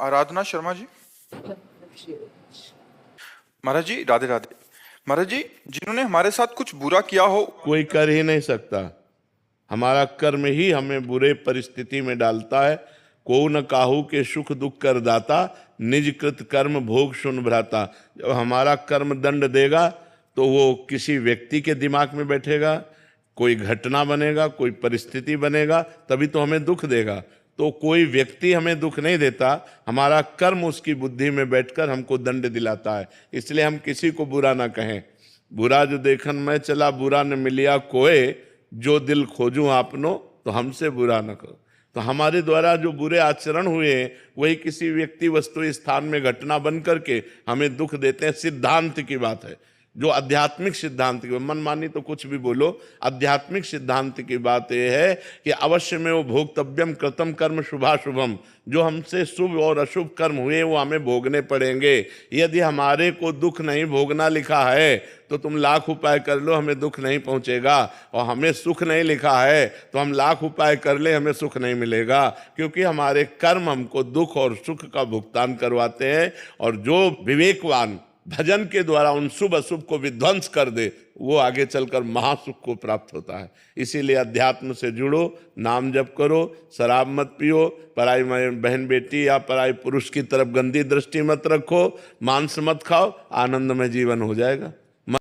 आराधना शर्मा जी। महाराज जी राधे राधे। महाराज जी, जिन्होंने हमारे साथ कुछ बुरा किया हो। कोई कर ही नहीं सकता। हमारा कर्म ही हमें बुरे परिस्थिति में डालता है। को न काहू के सुख दुख कर दाता, निज कृत कर्म भोग सुन भ्राता। जब हमारा कर्म दंड देगा तो वो किसी व्यक्ति के दिमाग में बैठेगा, कोई घटना बनेगा, कोई परिस्थिति बनेगा, तभी तो हमें दुख देगा। तो कोई व्यक्ति हमें दुख नहीं देता, हमारा कर्म उसकी बुद्धि में बैठकर हमको दंड दिलाता है। इसलिए हम किसी को बुरा ना कहें। बुरा जो देखन मैं चला, बुरा न मिलिया कोय, जो दिल खोजूं आपनो तो हमसे बुरा न करो। तो हमारे द्वारा जो बुरे आचरण हुए वही किसी व्यक्ति वस्तु स्थान में घटना बन करके हमें दुख देते हैं। सिद्धांत की बात है, जो आध्यात्मिक सिद्धांत की, मनमानी तो कुछ भी बोलो, आध्यात्मिक सिद्धांत की बात यह है कि अवश्य में वो भोक्तव्यम कृतम कर्म शुभाशुभम, जो हमसे शुभ और अशुभ कर्म हुए वो हमें भोगने पड़ेंगे। यदि हमारे को दुख नहीं भोगना लिखा है तो तुम लाख उपाय कर लो, हमें दुख नहीं पहुंचेगा। और हमें सुख नहीं लिखा है तो हम लाख उपाय कर ले, हमें सुख नहीं मिलेगा, क्योंकि हमारे कर्म हमको दुख और सुख का भुगतान करवाते हैं। और जो विवेकवान भजन के द्वारा उन शुभ अशुभ को विध्वंस कर दे, वो आगे चलकर महासुख को प्राप्त होता है। इसीलिए अध्यात्म से जुड़ो, नाम जप करो, शराब मत पियो, पराई बहन बेटी या पराई पुरुष की तरफ गंदी दृष्टि मत रखो, मांस मत खाओ, आनंदमय जीवन हो जाएगा।